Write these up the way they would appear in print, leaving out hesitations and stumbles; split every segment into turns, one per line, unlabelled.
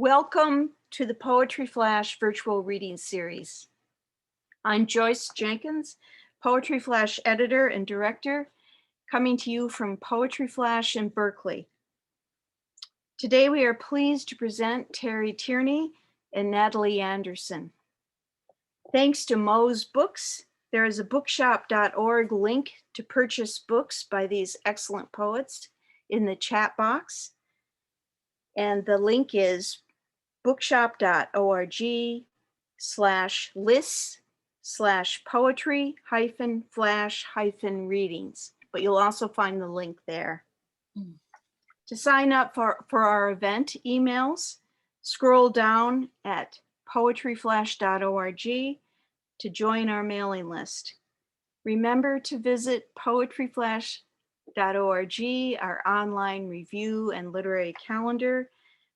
Welcome to the Poetry Flash virtual reading series. I'm Joyce Jenkins, Poetry Flash editor and director, coming to you from Poetry Flash in Berkeley. Today we are pleased to present Tierney and Nathalie Anderson. Thanks to Moe's Books, there is a bookshop.org link to purchase books by these excellent poets in the chat box. And the link is bookshop.org/list/poetry-flash-readings, but you'll also find the link there. To sign up for our event emails, scroll down at poetryflash.org to join our mailing list. Remember to visit poetryflash.org, our online review and literary calendar,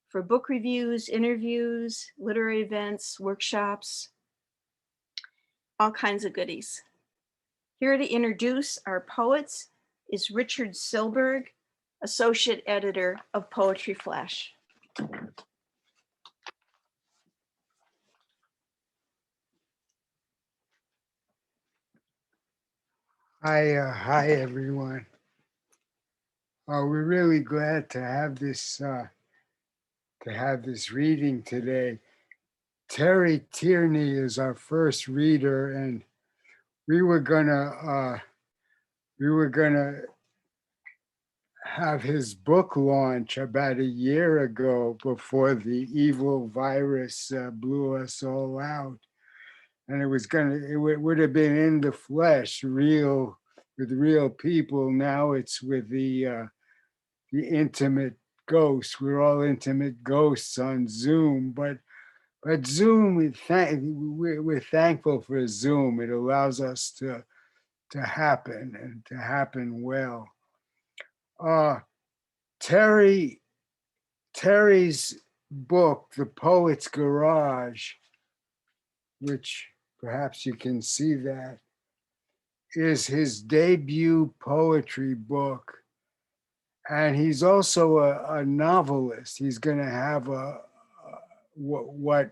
for book reviews, interviews, literary events, workshops, all kinds of goodies. Here to introduce our poets is Richard Silberg, Associate Editor of Poetry Flash.
Hi everyone. We're really glad to have this reading today. Tierney is our first reader, and we were gonna have his book launch about a year ago before the evil virus blew us all out, and it would have been in the flesh, real, with real people. Now it's with the intimate ghosts. We're all intimate ghosts on Zoom, but Zoom, we're thankful for Zoom. It allows us to happen, and to happen well. Terry's book, The Poet's Garage, which perhaps you can see that, is his debut poetry book. And he's also a novelist. He's going to have what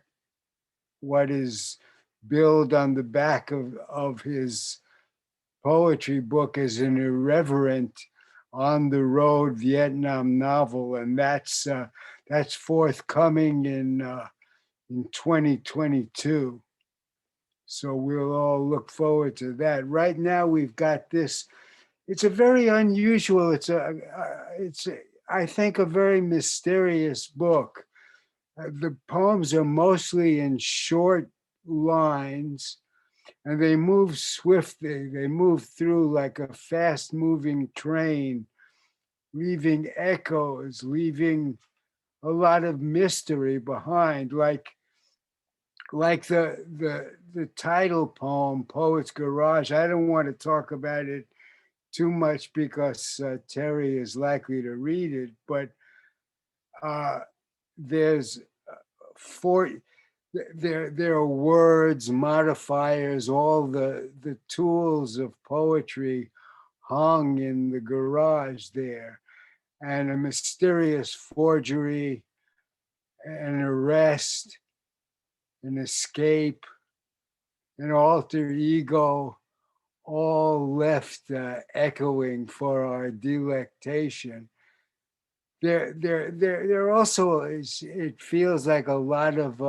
is billed on the back of his poetry book as an irreverent, on the road Vietnam novel, and that's forthcoming in 2022. So we'll all look forward to that. Right now, we've got this. It's a very unusual. I think, a very mysterious book. The poems are mostly in short lines, and they move swiftly. They move through like a fast-moving train, leaving echoes, leaving a lot of mystery behind, like the title poem, Poet's Garage. I don't want to talk about it too much because Terry is likely to read it, but there's there are words, modifiers, all the tools of poetry hung in the garage there, and a mysterious forgery, an arrest, an escape, an alter ego, all left echoing for our delectation. There also is, it feels like, a lot of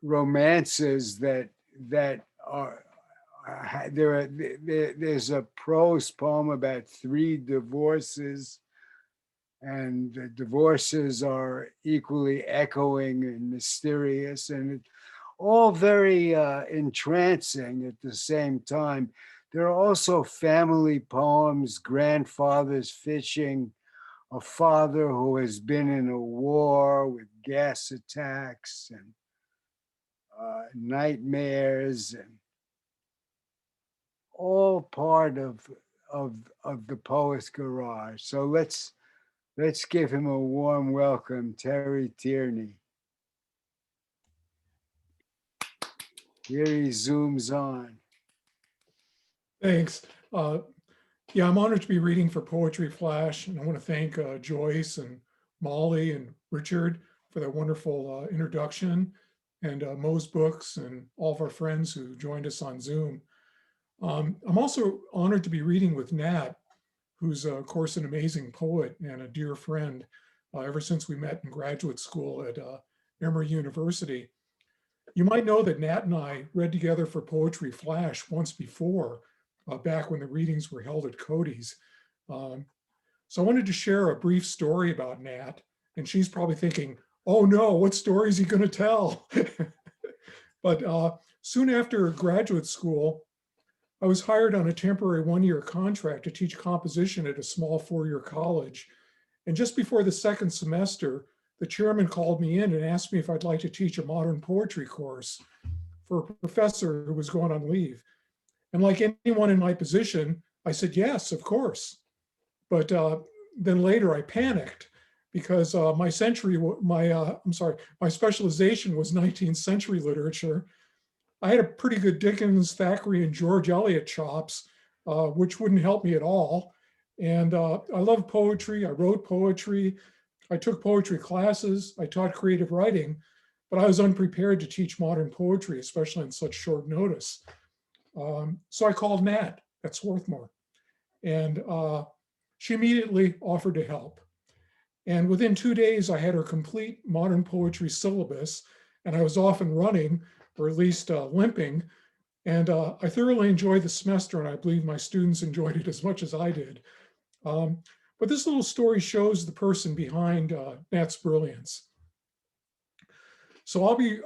romances that are there's a prose poem about 3 divorces, and the divorces are equally echoing and mysterious, and it, all very entrancing at the same time. There are also family poems, grandfathers fishing, a father who has been in a war with gas attacks and nightmares, and all part of the Poet's Garage. So let's give him a warm welcome, Terry Tierney. Here he zooms on.
Thanks. Yeah, I'm honored to be reading for Poetry Flash, and I want to thank Joyce and Molly and Richard for that wonderful introduction, and Mo's Books and all of our friends who joined us on Zoom. I'm also honored to be reading with Nat, who's of course an amazing poet and a dear friend ever since we met in graduate school at Emory University. You might know that Nat and I read together for Poetry Flash once before, back when the readings were held at Cody's. Um, so I wanted to share a brief story about Nat, and she's probably thinking, oh no, what story is he going to tell? But soon after graduate school, I was hired on a temporary one-year contract to teach composition at a small four-year college. And just before the second semester, the chairman called me in and asked me if I'd like to teach a modern poetry course for a professor who was going on leave. And like anyone in my position, I said, yes, of course. But then later I panicked because my specialization was 19th century literature. I had a pretty good Dickens, Thackeray, and George Eliot chops, which wouldn't help me at all. And I love poetry. I wrote poetry. I took poetry classes. I taught creative writing, but I was unprepared to teach modern poetry, especially on such short notice. So I called Nat at Swarthmore, and she immediately offered to help. And within 2 days, I had her complete modern poetry syllabus, and I was off and running, or at least limping. And I thoroughly enjoyed the semester, and I believe my students enjoyed it as much as I did. But this little story shows the person behind Nat's brilliance. So I'll be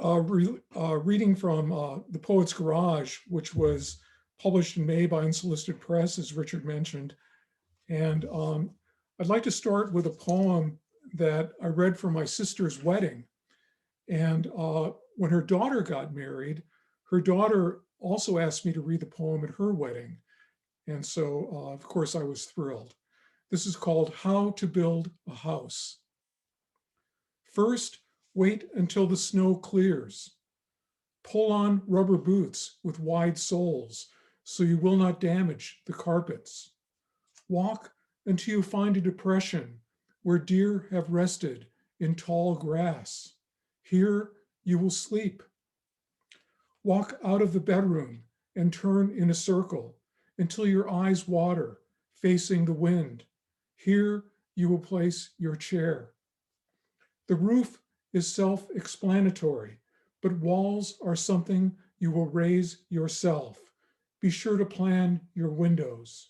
reading from The Poet's Garage, which was published in May by Unsolicited Press, as Richard mentioned. And I'd like to start with a poem that I read for my sister's wedding. And when her daughter got married, her daughter also asked me to read the poem at her wedding. And so, of course, I was thrilled. This is called How to Build a House. First, wait until the snow clears. Pull on rubber boots with wide soles so you will not damage the carpets. Walk until you find a depression where deer have rested in tall grass. Here you will sleep. Walk out of the bedroom and turn in a circle until your eyes water, facing the wind. Here you will place your chair. The roof is self-explanatory, but walls are something you will raise yourself. Be sure to plan your windows.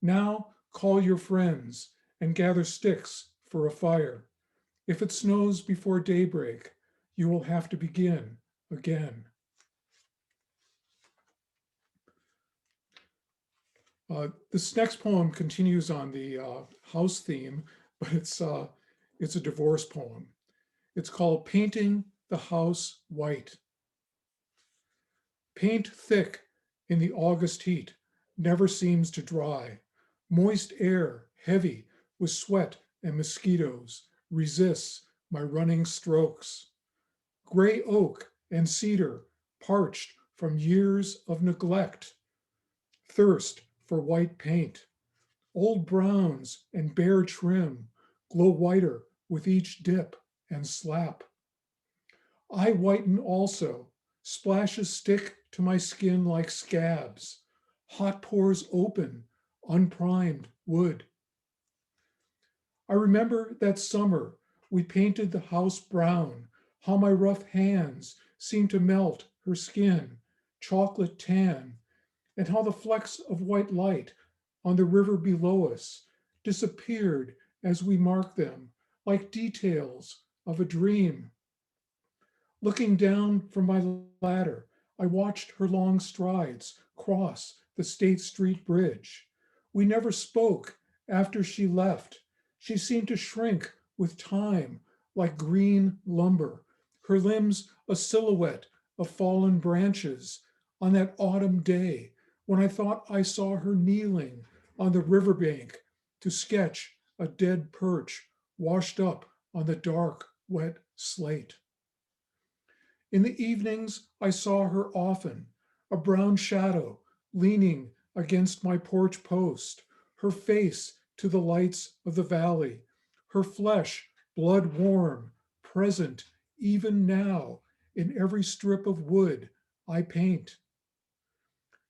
Now call your friends and gather sticks for a fire. If it snows before daybreak, you will have to begin again. This next poem continues on the house theme, but it's a divorce poem. It's called Painting the House White. Paint thick in the August heat, never seems to dry. Moist air, heavy with sweat and mosquitoes, resists my running strokes. Gray oak and cedar, parched from years of neglect, thirst for white paint. Old browns and bare trim glow whiter with each dip and slap. I whiten also, splashes stick to my skin like scabs. Hot pores open, unprimed wood. I remember that summer we painted the house brown, how my rough hands seemed to melt her skin, chocolate tan, and how the flecks of white light on the river below us disappeared as we marked them, like details of a dream. Looking down from my ladder, I watched her long strides cross the State Street Bridge. We never spoke after she left. She seemed to shrink with time like green lumber, her limbs a silhouette of fallen branches on that autumn day when I thought I saw her kneeling on the riverbank to sketch a dead perch washed up on the dark, wet slate. In the evenings, I saw her often, a brown shadow leaning against my porch post, her face to the lights of the valley, her flesh blood warm, present even now in every strip of wood I paint.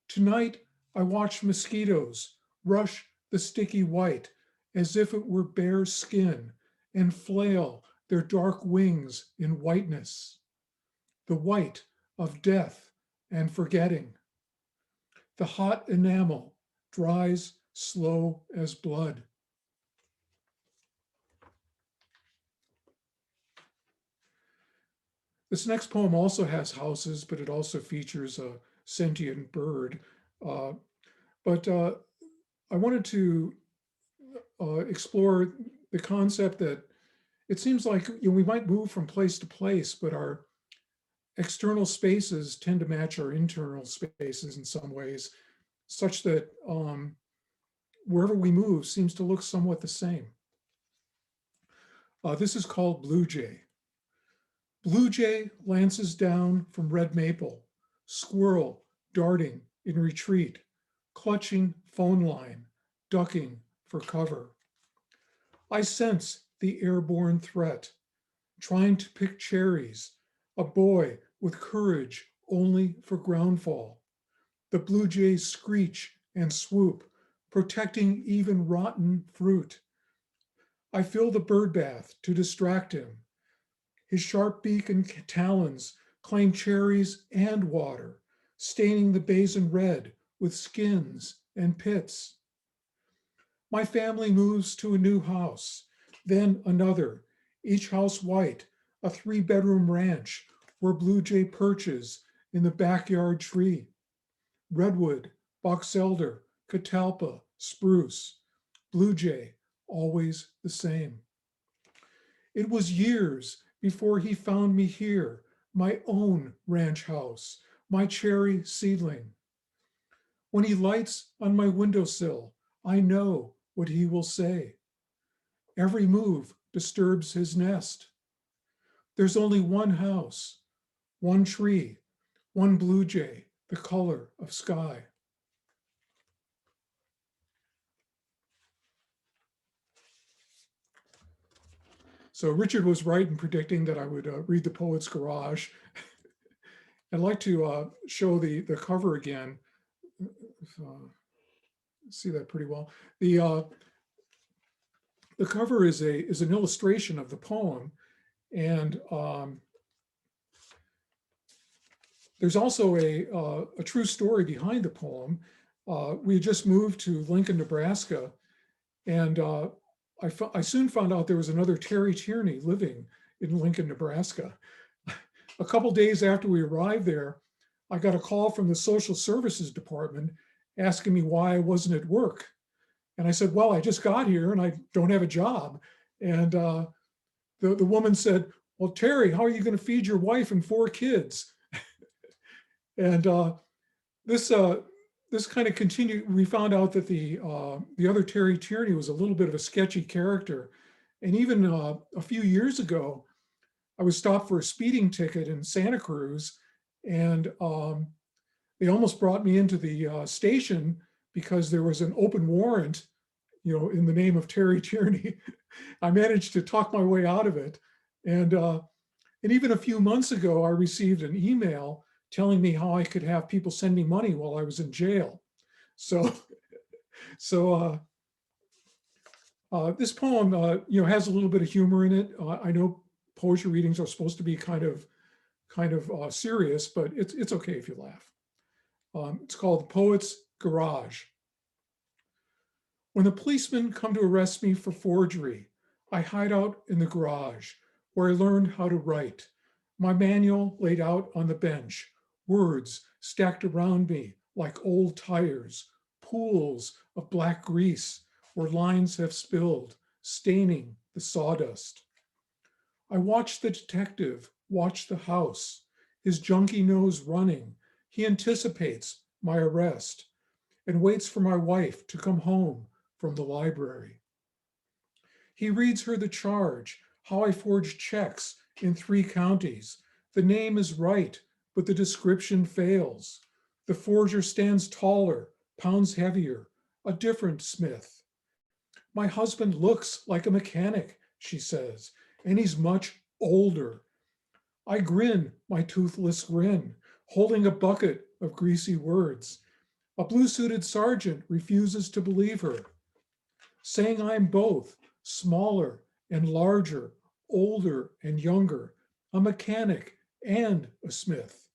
Tonight, I watch mosquitoes rush the sticky white as if it were bare skin and flail their dark wings in whiteness, the white of death and forgetting. The hot enamel dries slow as blood. This next poem also has houses, but it also features a sentient bird. But I wanted to explore the concept that it seems like we might move from place to place, but our external spaces tend to match our internal spaces in some ways, such that wherever we move seems to look somewhat the same. This is called Blue Jay. Blue jay lances down from red maple, squirrel darting in retreat, clutching phone line, ducking for cover. I sense the airborne threat, trying to pick cherries, a boy with courage only for groundfall. The blue jays screech and swoop, protecting even rotten fruit. I fill the bird bath to distract him. His sharp beak and talons claim cherries and water, staining the basin red with skins and pits. My family moves to a new house, then another, each house white, a 3-bedroom ranch where blue jay perches in the backyard tree. Redwood, box elder, catalpa, spruce, blue jay, always the same. It was years before he found me here, my own ranch house, my cherry seedling. When he lights on my windowsill, I know what he will say. Every move disturbs his nest. There's only one house, one tree, one blue jay, the color of sky. So Richard was right in predicting that I would read The Poet's Garage. I'd like to show the cover again. See that pretty well. The cover is an illustration of the poem, and there's also a true story behind the poem. We had just moved to Lincoln, Nebraska, and I soon found out there was another Tierney living in Lincoln, Nebraska. A couple days after we arrived there, I got a call from the social services department asking me why I wasn't at work. And I said, well, I just got here and I don't have a job. And the woman said, well, Terry, how are you going to feed your wife and 4 kids? And this kind of continued. We found out that the other Tierney was a little bit of a sketchy character. And even a few years ago, I was stopped for a speeding ticket in Santa Cruz, and they almost brought me into the station because there was an open warrant, in the name of Tierney. I managed to talk my way out of it. And even a few months ago, I received an email telling me how I could have people send me money while I was in jail. So this poem, has a little bit of humor in it. I know poetry readings are supposed to be kind of serious, but it's okay if you laugh. It's called The Poet's Garage. When the policemen come to arrest me for forgery, I hide out in the garage where I learned how to write. My manual laid out on the bench, words stacked around me like old tires, pools of black grease where lines have spilled, staining the sawdust. I watch the detective watch the house, his junky nose running. He anticipates my arrest and waits for my wife to come home from the library. He reads her the charge, how I forged checks in 3 counties. The name is right, but the description fails. The forger stands taller, pounds heavier, a different Smith. My husband looks like a mechanic, she says, and he's much older. I grin my toothless grin, holding a bucket of greasy words. A blue-suited sergeant refuses to believe her, saying I am both smaller and larger, older and younger, a mechanic and a smith.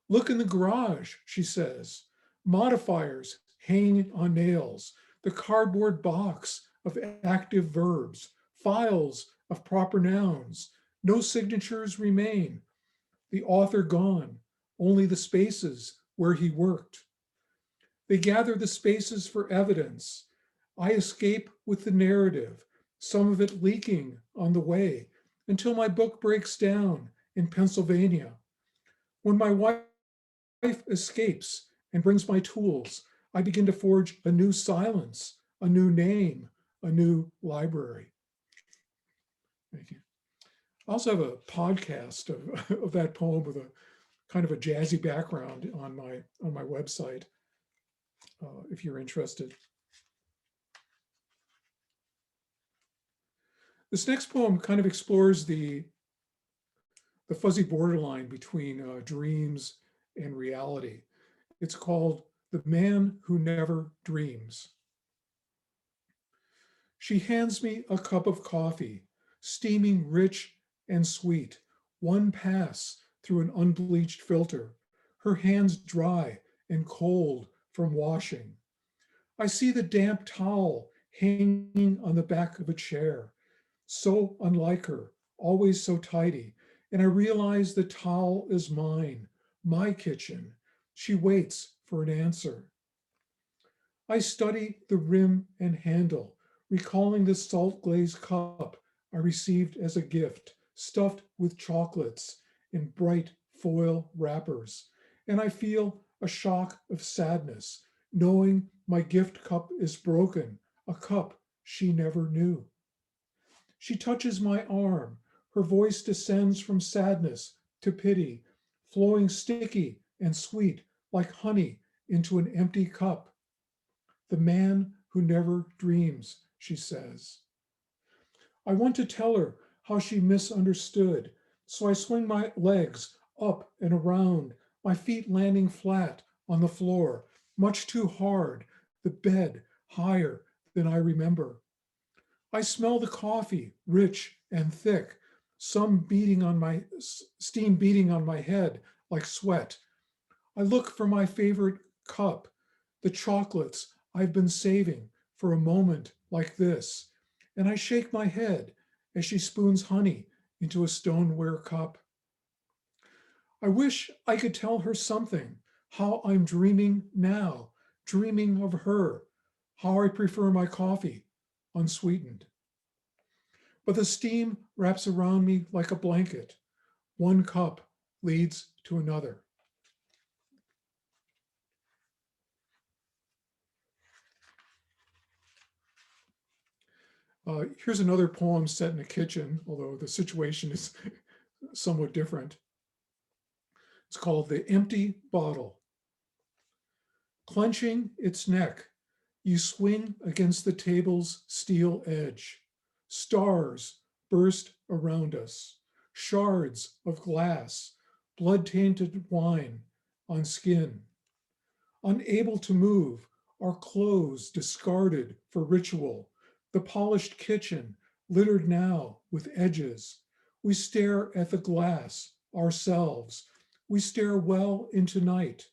Look in the garage, she says. Modifiers hanging on nails, the cardboard box of active verbs, files of proper nouns. No signatures remain. The author gone, only the spaces where he worked. They gather the spaces for evidence. I escape with the narrative, some of it leaking on the way, until my book breaks down in Pennsylvania. When my wife escapes and brings my tools, I begin to forge a new silence, a new name, a new library. Thank you. I also have a podcast of that poem with a kind of a jazzy background on my website, if you're interested. This next poem kind of explores the fuzzy borderline between dreams and reality. It's called The Man Who Never Dreams. She hands me a cup of coffee, steaming rich and sweet, one pass through an unbleached filter, her hands dry and cold from washing. I see the damp towel hanging on the back of a chair, so unlike her, always so tidy, and I realize the towel is mine, my kitchen. She waits for an answer. I study the rim and handle, recalling the salt glazed cup I received as a gift, stuffed with chocolates in bright foil wrappers. And I feel a shock of sadness, knowing my gift cup is broken, a cup she never knew. She touches my arm. Her voice descends from sadness to pity, flowing sticky and sweet like honey into an empty cup. The man who never dreams, she says. I want to tell her how she misunderstood, so I swing my legs up and around, my feet landing flat on the floor, much too hard, the bed higher than I remember. I smell the coffee, rich and thick, some beating on my steam beating on my head like sweat. I look for my favorite cup, the chocolates I've been saving for a moment like this, and I shake my head as she spoons honey into a stoneware cup. I wish I could tell her something, how I'm dreaming now, dreaming of her, how I prefer my coffee, unsweetened. But the steam wraps around me like a blanket. One cup leads to another. Here's another poem set in a kitchen, although the situation is somewhat different. It's called The Empty Bottle. Clenching its neck, you swing against the table's steel edge. Stars burst around us, shards of glass, blood-tainted wine on skin. Unable to move, our clothes discarded for ritual, the polished kitchen littered now with edges. We stare at the glass ourselves. We stare well into night,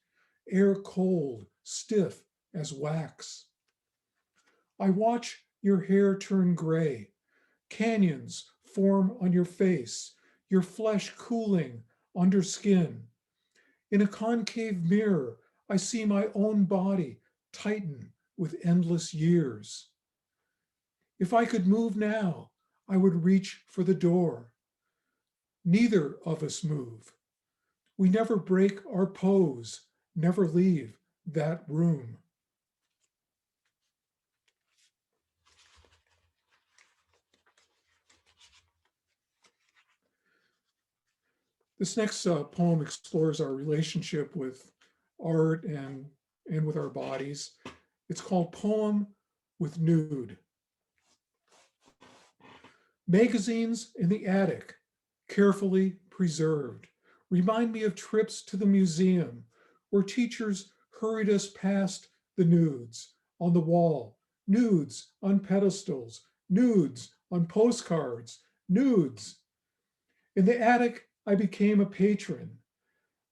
air cold, stiff as wax. I watch your hair turn gray. Canyons form on your face, your flesh cooling under skin. In a concave mirror, I see my own body tighten with endless years. If I could move now, I would reach for the door. Neither of us move. We never break our pose, never leave that room. This next poem explores our relationship with art and with our bodies. It's called Poem with Nude. Magazines in the attic, carefully preserved, remind me of trips to the museum where teachers hurried us past the nudes on the wall, nudes on pedestals, nudes on postcards, nudes. In the attic, I became a patron,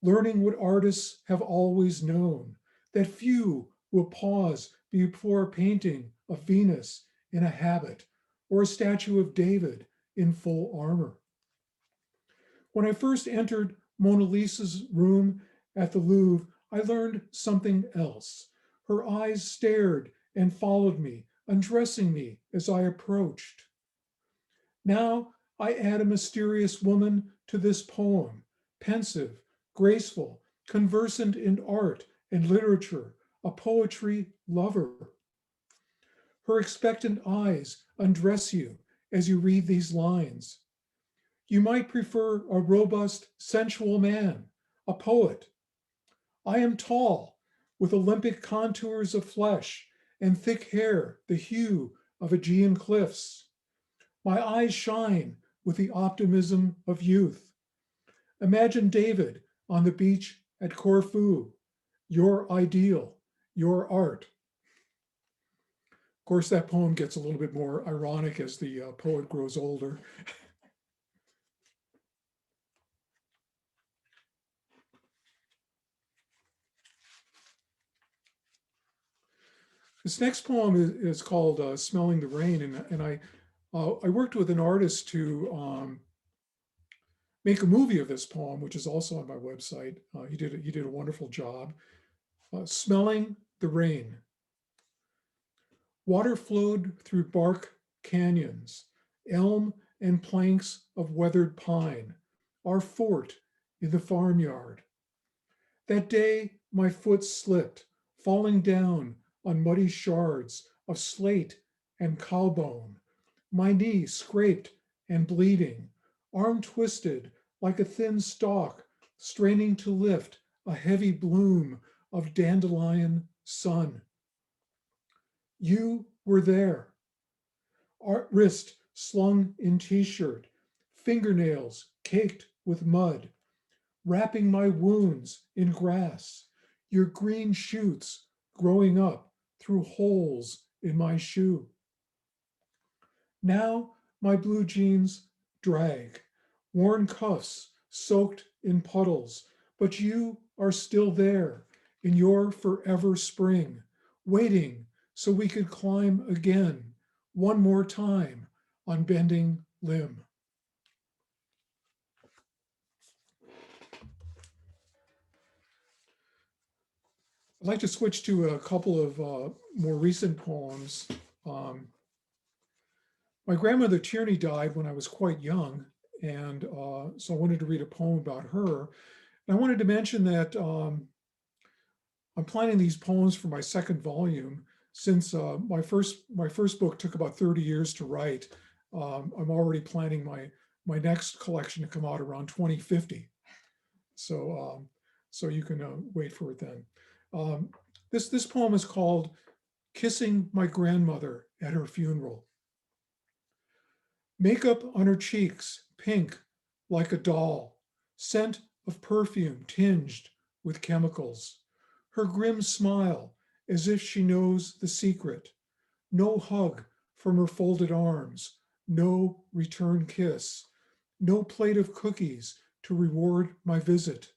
learning what artists have always known, that few will pause before a painting of Venus in a habit or a statue of David in full armor. When I first entered Mona Lisa's room at the Louvre, I learned something else. Her eyes stared and followed me, undressing me as I approached. Now I add a mysterious woman to this poem, pensive, graceful, conversant in art and literature, a poetry lover. Her expectant eyes undress you as you read these lines. You might prefer a robust, sensual man, a poet. I am tall, with Olympic contours of flesh and thick hair, the hue of Aegean cliffs. My eyes shine with the optimism of youth. Imagine David on the beach at Corfu, your ideal, your art. Of course, that poem gets a little bit more ironic as the poet grows older. This next poem is called Smelling the Rain, and I worked with an artist to make a movie of this poem, which is also on my website. He did a wonderful job. Smelling the Rain. Water flowed through bark canyons, elm and planks of weathered pine, our fort in the farmyard. That day, my foot slipped, falling down on muddy shards of slate and cowbone. My knee scraped and bleeding, arm twisted like a thin stalk, straining to lift a heavy bloom of dandelion sun. You were there. Wrist slung in t-shirt, fingernails caked with mud, wrapping my wounds in grass, your green shoots growing up through holes in my shoe. Now my blue jeans drag, worn cuffs soaked in puddles, but you are still there in your forever spring, waiting so we could climb again, one more time on bending limb. I'd like to switch to a couple of more recent poems. My grandmother Tierney died when I was quite young, and so I wanted to read a poem about her. And I wanted to mention that I'm planning these poems for my second volume. Since my first book took about 30 years to write, I'm already planning my next collection to come out around 2050. So you can wait for it then. This poem is called Kissing My Grandmother at Her Funeral. Makeup on her cheeks, pink like a doll, scent of perfume tinged with chemicals. Her grim smile as if she knows the secret. No hug from her folded arms, no return kiss, no plate of cookies to reward my visit.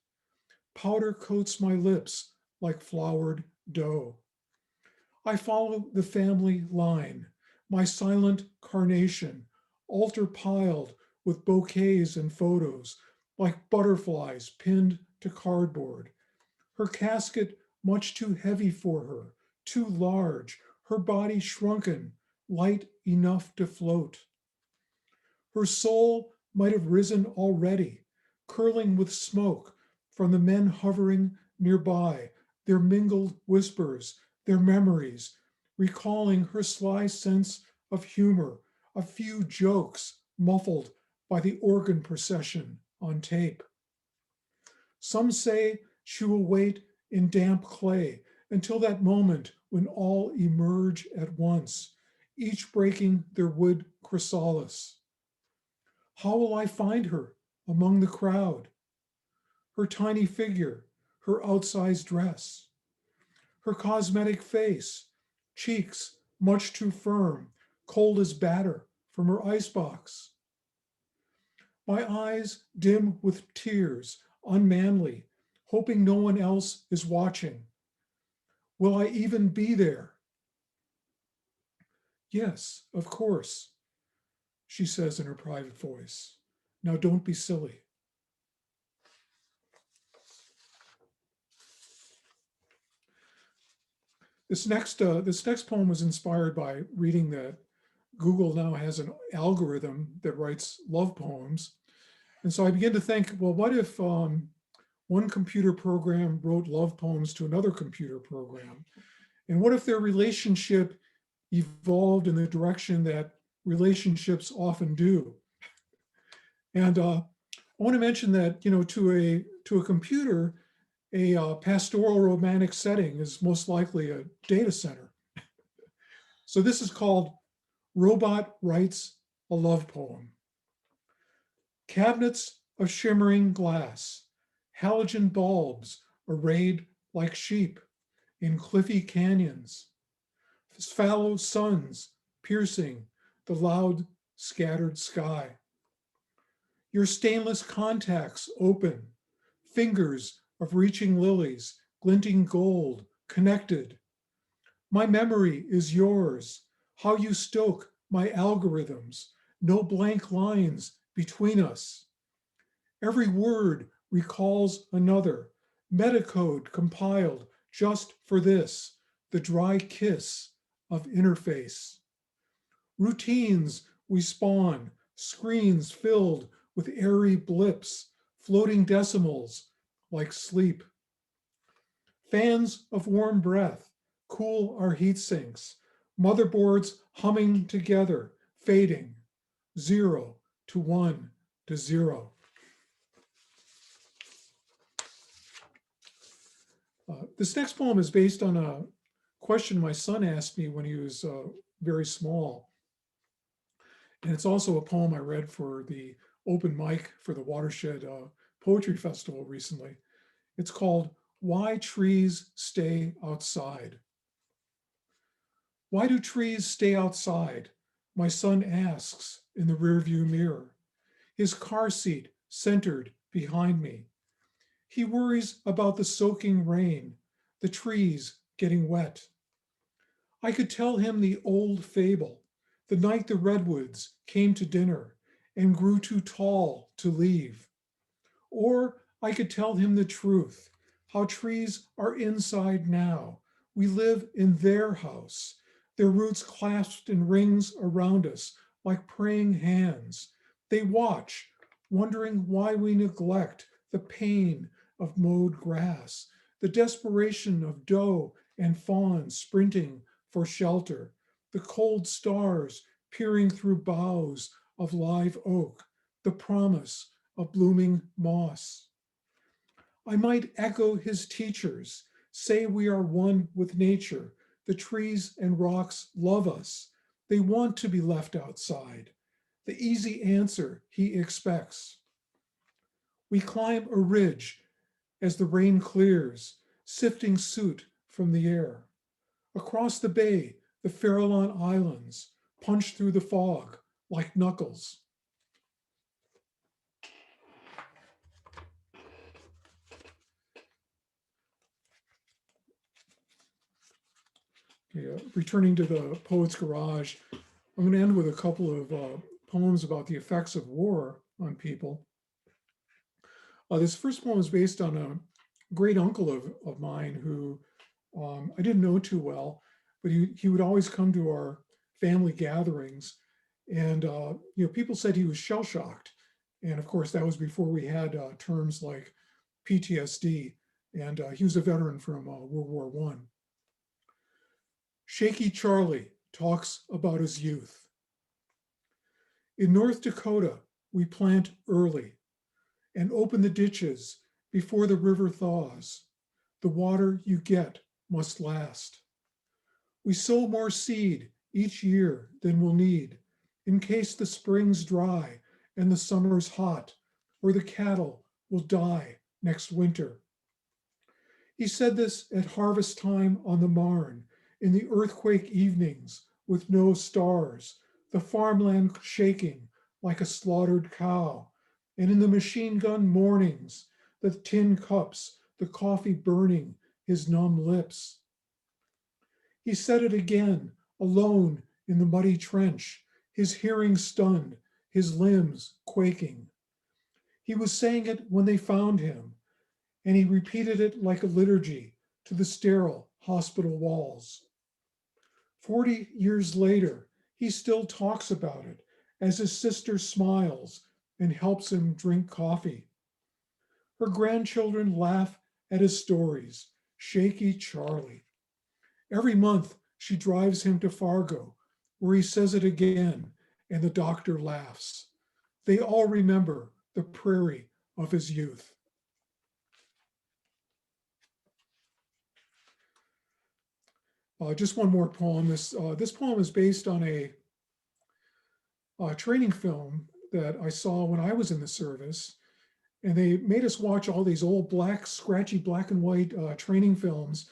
Powder coats my lips like floured dough. I follow the family line, my silent carnation, altar piled with bouquets and photos, like butterflies pinned to cardboard. Her casket much too heavy for her, too large, her body shrunken, light enough to float. Her soul might have risen already, curling with smoke from the men hovering nearby, their mingled whispers, their memories, recalling her sly sense of humor, a few jokes muffled by the organ procession on tape. Some say she will wait in damp clay until that moment when all emerge at once, each breaking their wood chrysalis. How will I find her among the crowd? Her tiny figure, her outsized dress, her cosmetic face, cheeks much too firm, cold as batter from her icebox. My eyes dim with tears, unmanly, hoping no one else is watching. Will I even be there? Yes, of course, she says in her private voice. Now don't be silly. This next poem was inspired by reading that Google now has an algorithm that writes love poems. And so I began to think, well, what if one computer program wrote love poems to another computer program? And what if their relationship evolved in the direction that relationships often do? And I want to mention that, to a computer, a pastoral romantic setting is most likely a data center. So this is called Robot Writes a Love Poem. Cabinets of shimmering glass, halogen bulbs arrayed like sheep in cliffy canyons, fallow suns piercing the loud scattered sky. Your stainless contacts open, fingers of reaching lilies, glinting gold, connected. My memory is yours, how you stoke my algorithms, no blank lines between us. Every word recalls another, metacode compiled just for this, the dry kiss of interface. Routines we spawn, screens filled with airy blips, floating decimals like sleep. Fans of warm breath cool our heat sinks, motherboards humming together, fading, 0 to 1 to 0. This next poem is based on a question my son asked me when he was very small. And it's also a poem I read for the open mic for the Watershed Poetry Festival recently. It's called Why Trees Stay Outside. Why do trees stay outside? My son asks in the rearview mirror, his car seat centered behind me. He worries about the soaking rain, the trees getting wet. I could tell him the old fable, the night the redwoods came to dinner and grew too tall to leave. Or I could tell him the truth, how trees are inside now. We live in their house, their roots clasped in rings around us like praying hands. They watch, wondering why we neglect the pain of mowed grass, the desperation of doe and fawn sprinting for shelter, the cold stars peering through boughs of live oak, the promise of blooming moss. I might echo his teachers, say we are one with nature. The trees and rocks love us. They want to be left outside. The easy answer he expects. We climb a ridge as the rain clears, sifting soot from the air. Across the bay, the Farallon Islands punch through the fog like knuckles. Okay, returning to the Poet's Garage, I'm going to end with a couple of poems about the effects of war on people. This first poem is based on a great uncle of mine who I didn't know too well, but he would always come to our family gatherings. And people said he was shell-shocked. And of course, that was before we had terms like PTSD. And he was a veteran from World War I. Shaky Charlie talks about his youth. In North Dakota, we plant early and open the ditches before the river thaws. The water you get must last. We sow more seed each year than we'll need in case the springs dry and the summer's hot, or the cattle will die next winter. He said this at harvest time on the Marne, in the earthquake evenings with no stars, the farmland shaking like a slaughtered cow, and in the machine gun mornings, the tin cups, the coffee burning his numb lips. He said it again, alone in the muddy trench, his hearing stunned, his limbs quaking. He was saying it when they found him, and he repeated it like a liturgy to the sterile hospital walls. 40 years later, he still talks about it as his sister smiles and helps him drink coffee. Her grandchildren laugh at his stories, shaky Charlie. Every month, she drives him to Fargo, where he says it again, and the doctor laughs. They all remember the prairie of his youth. Just one more poem. This poem is based on a training film that I saw when I was in the service. And they made us watch all these old scratchy black and white training films.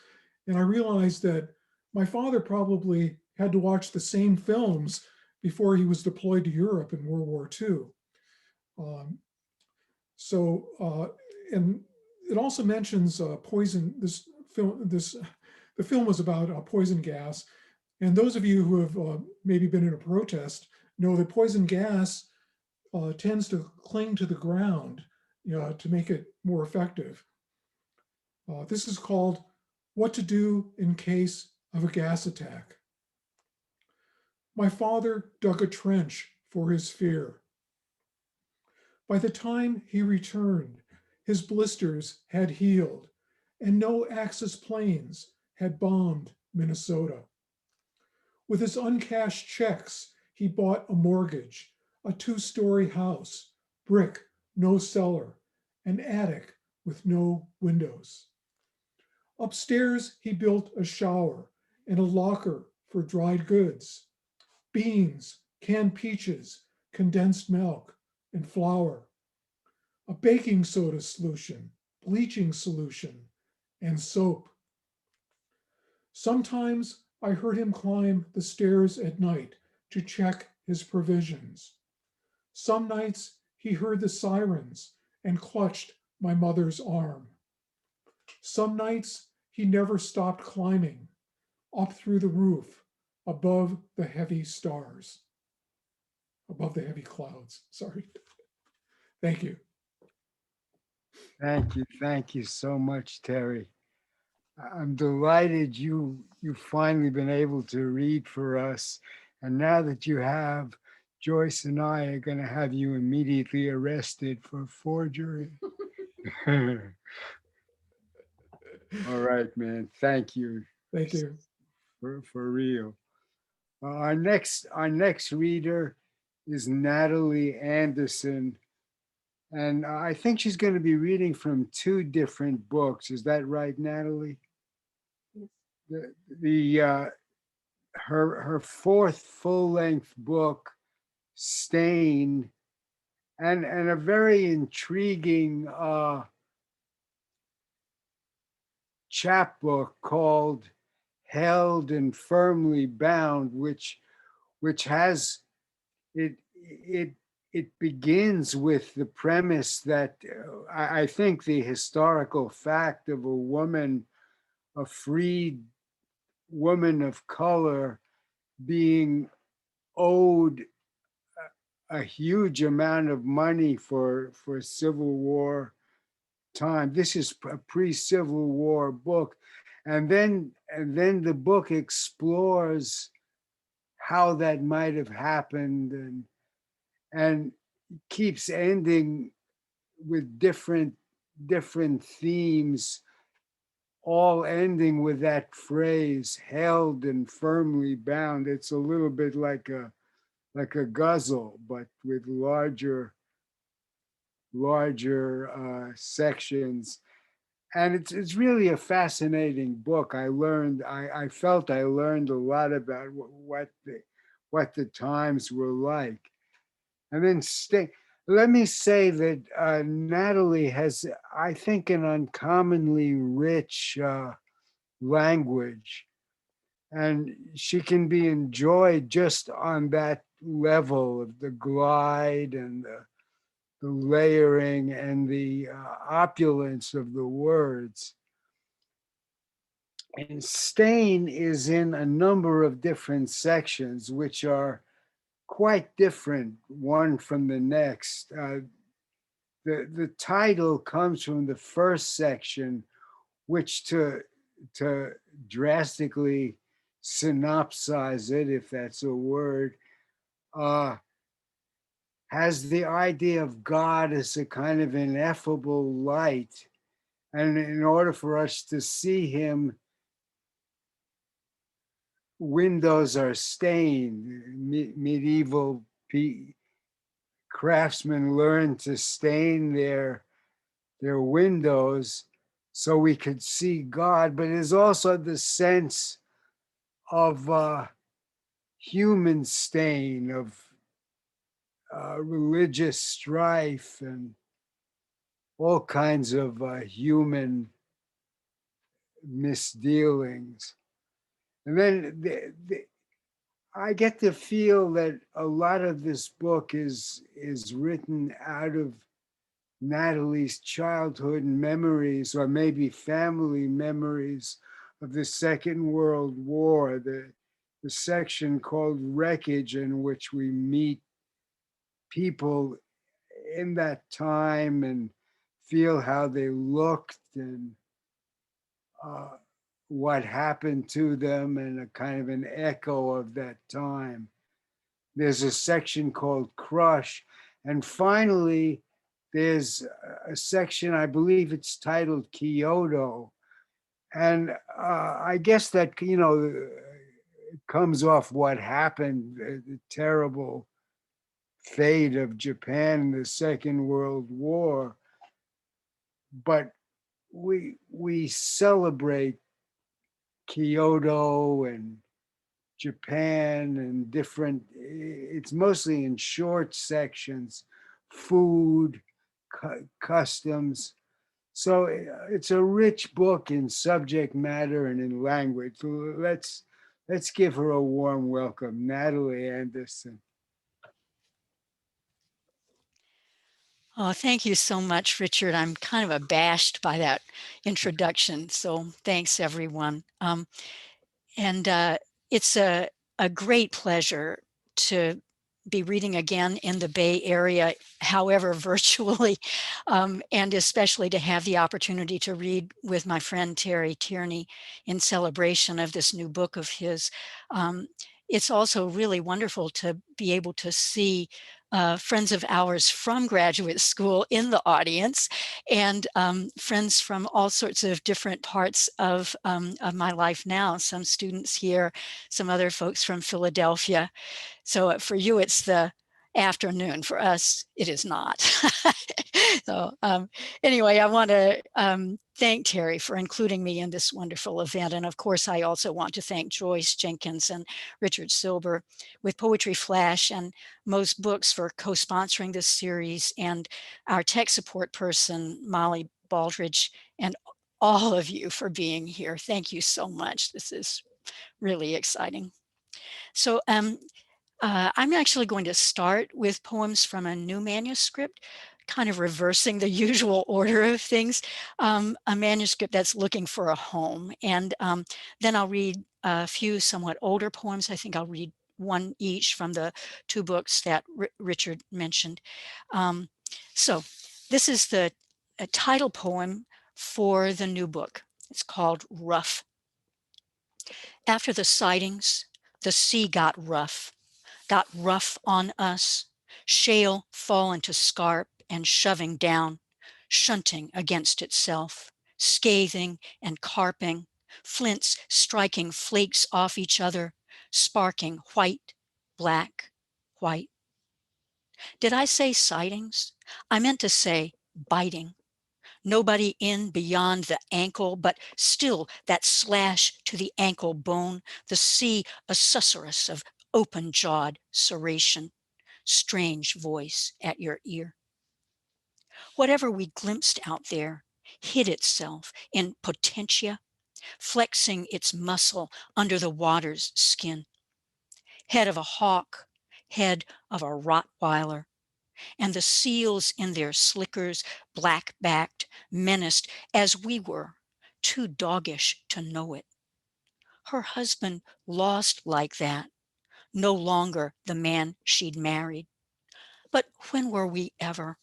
And I realized that my father probably had to watch the same films before he was deployed to Europe in World War II. And it also mentions poison. The film was about poison gas. And those of you who have maybe been in a protest know that poison gas tends to cling to the ground, to make it more effective. This is called What to Do in Case of a Gas Attack. My father dug a trench for his fear. By the time he returned, his blisters had healed, and no Axis planes had bombed Minnesota. With his uncashed checks, he bought a mortgage, a 2-story house, brick, no cellar, an attic with no windows. Upstairs, he built a shower and a locker for dried goods, beans, canned peaches, condensed milk, and flour, a baking soda solution, bleaching solution, and soap. Sometimes I heard him climb the stairs at night to check his provisions. Some nights he heard the sirens and clutched my mother's arm. Some nights he never stopped climbing up through the roof above the heavy stars, above the heavy clouds. Sorry. Thank you.
Thank you so much, Terry. I'm delighted you've finally been able to read for us. And now that you have, Joyce and I are going to have you immediately arrested for forgery. All right, man. Thank you.
Thank you.
For real. Our next reader is Nathalie Anderson. And I think she's going to be reading from 2 different books. Is that right, Nathalie? Yes. Her 4th full-length book, Stain, and a very intriguing chapbook called Held and Firmly Bound, which has it begins with the premise that I think the historical fact of a freed woman of color being owed a huge amount of money for Civil War time. This is a pre-Civil War book. And then the book explores how that might have happened and keeps ending with different themes, all ending with that phrase, held and firmly bound. It's a little bit like a guzzle, but with larger sections. And it's really a fascinating book. I felt I learned a lot about what the times were like. And then let me say that Natalie has, I think, an uncommonly rich language, and she can be enjoyed just on that level of the glide and the layering and the opulence of the words. And Stain is in a number of different sections, which are quite different one from the next. The title comes from the first section, which to drastically synopsize it, if that's a word, uh, has the idea of God as a kind of ineffable light. And in order for us to see him, windows are stained. Medieval craftsmen learned to stain their windows so we could see God. But there's also the sense of human stain, of religious strife, and all kinds of human misdealings. And then I get to feel that a lot of this book is written out of Natalie's childhood memories, or maybe family memories of the Second World War, the section called Wreckage, in which we meet people in that time and feel how they looked and uh, what happened to them, and a kind of an echo of that time. There's a section called Crush. And finally, there's a section, I believe it's titled Kyoto. And I guess that, it comes off what happened, the terrible fate of Japan in the Second World War. But we celebrate Kyoto and Japan and different, it's mostly in short sections, food, customs. So it's a rich book in subject matter and in language. So let's give her a warm welcome, Natalie Anderson.
Oh, thank you so much, Richard. I'm kind of abashed by that introduction. So thanks, everyone. And it's a great pleasure to be reading again in the Bay Area, however, virtually, and especially to have the opportunity to read with my friend Terry Tierney in celebration of this new book of his. It's also really wonderful to be able to see friends of ours from graduate school in the audience, and friends from all sorts of different parts of my life now. Some students here, some other folks from Philadelphia. So for you, it's the afternoon. For us, it is not. So anyway, I want to thank Terry for including me in this wonderful event. And of course, I also want to thank Joyce Jenkins and Richard Silber with Poetry Flash and Most Books for co-sponsoring this series, and our tech support person, Molly Baldridge, and all of you for being here. Thank you so much. This is really exciting. So I'm actually going to start with poems from a new manuscript, kind of reversing the usual order of things, a manuscript that's looking for a home. And then I'll read a few somewhat older poems. I think I'll read one each from the two books that Richard mentioned. So this is the title poem for the new book. It's called Rough. After the sightings, the sea got rough on us, shale fallen to scarp and shoving down, shunting against itself, scathing and carping, flints striking flakes off each other, sparking white, black, white. Did I say sightings? I meant to say biting. Nobody in beyond the ankle, but still that slash to the ankle bone, the sea a susurrus of open-jawed serration, strange voice at your ear. Whatever we glimpsed out there hid itself in potentia, flexing its muscle under the water's skin. Head of a hawk, head of a Rottweiler, and the seals in their slickers, black-backed, menaced as we were, too doggish to know it. Her husband lost like that, no longer the man she'd married. But when were we ever?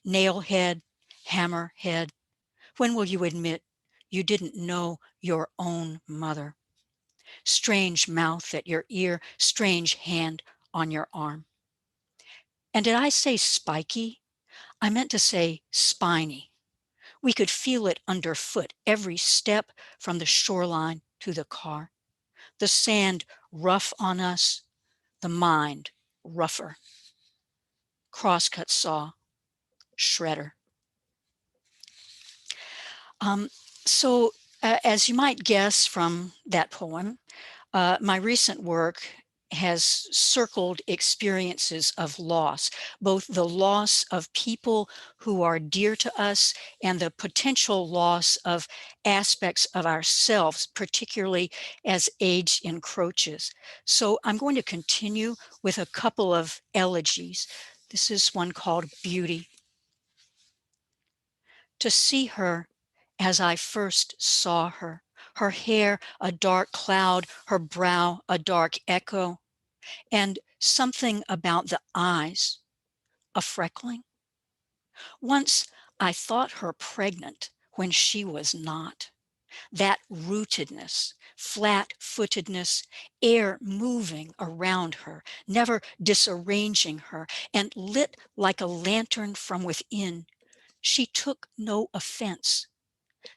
Nailhead, hammerhead, when will you admit you didn't know your own mother? Strange mouth at your ear, strange hand on your arm. And did I say spiky? I meant to say spiny. We could feel it underfoot every step from the shoreline to the car. The sand rough on us, the mind rougher. Crosscut saw, shredder. Um, so, as you might guess from that poem, my recent work has circled experiences of loss, both the loss of people who are dear to us and the potential loss of aspects of ourselves, particularly as age encroaches. So I'm going to continue with a couple of elegies. This is one called Beauty. To see her as I first saw her, her hair a dark cloud, her brow a dark echo, and something about the eyes, a freckling. Once I thought her pregnant when she was not. That rootedness, flat-footedness, air moving around her, never disarranging her, and lit like a lantern from within. She took no offense,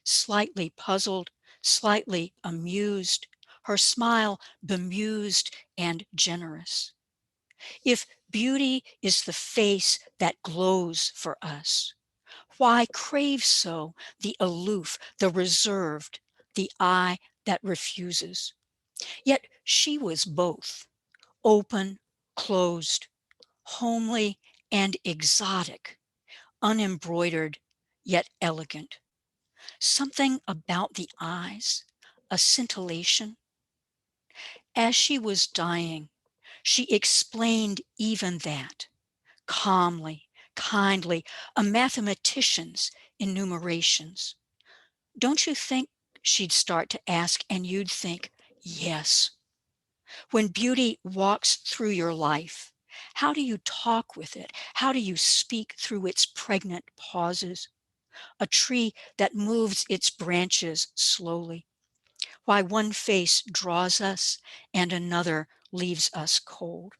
slightly puzzled, slightly amused, her smile bemused and generous. If beauty is the face that glows for us, why crave so the aloof, the reserved, the eye that refuses? Yet she was both, open, closed, homely, and exotic, unembroidered, yet elegant. Something about the eyes, a scintillation. As she was dying, she explained even that, calmly, kindly, a mathematician's enumerations. Don't you think she'd start to ask and you'd think, yes. When beauty walks through your life, how do you talk with it? How do you speak through its pregnant pauses? A tree that moves its branches slowly. Why one face draws us and another leaves us cold.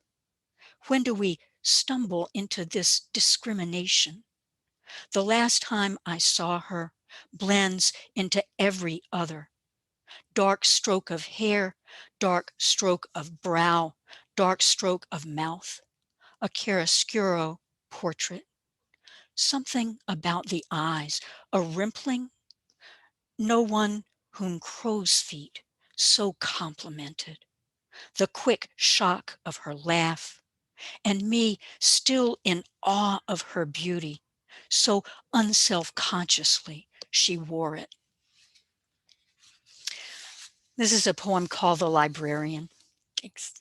When do we stumble into this discrimination? The last time I saw her blends into every other. Dark stroke of hair, dark stroke of brow, dark stroke of mouth. A chiaroscuro portrait. Something about the eyes, a rimpling. No one whom crow's feet so complimented. The quick shock of her laugh, and me still in awe of her beauty, so unself-consciously she wore it. This is a poem called The Librarian. Thanks.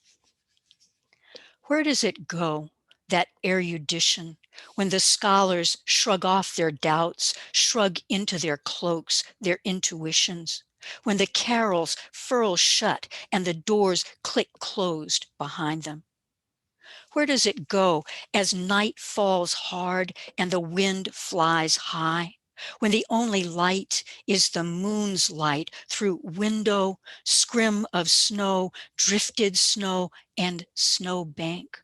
Where does it go, that erudition, when the scholars shrug off their doubts, shrug into their cloaks, their intuitions, when the carrels furl shut and the doors click closed behind them? Where does it go as night falls hard and the wind flies high, when the only light is the moon's light through window, scrim of snow, drifted snow, and snow bank?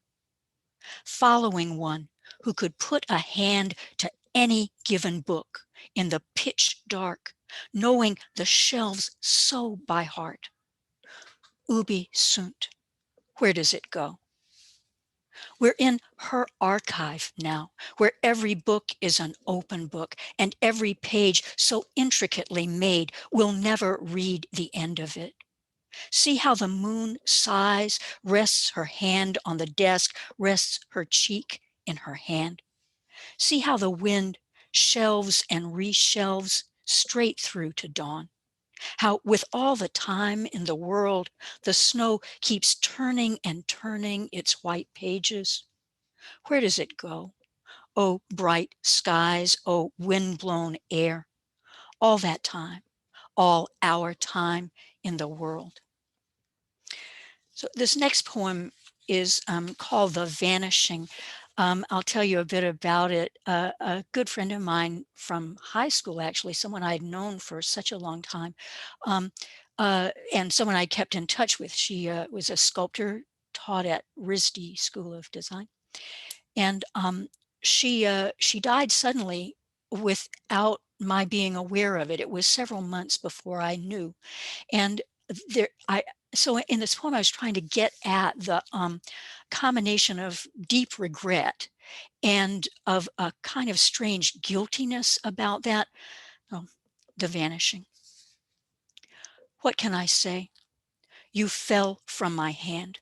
Following one who could put a hand to any given book in the pitch dark, knowing the shelves so by heart. Ubi sunt. Where does it go? We're in her archive now, where every book is an open book and every page so intricately made, we'll never read the end of it. See how the moon sighs, rests her hand on the desk, rests her cheek in her hand. See how the wind shelves and reshelves straight through to dawn. How with all the time in the world, the snow keeps turning and turning its white pages. Where does it go? Oh, bright skies, oh, wind-blown air. All that time, all our time in the world. So this next poem is called The Vanishing. I'll tell you a bit about it. A good friend of mine from high school, actually, someone I'd known for such a long time, um, and someone I kept in touch with. She was a sculptor, taught at RISD School of Design. And she died suddenly without my being aware of it. It was several months before I knew. And there, so in this poem, I was trying to get at the combination of deep regret and of a kind of strange guiltiness about that. Oh, the vanishing. What can I say? You fell from my hand.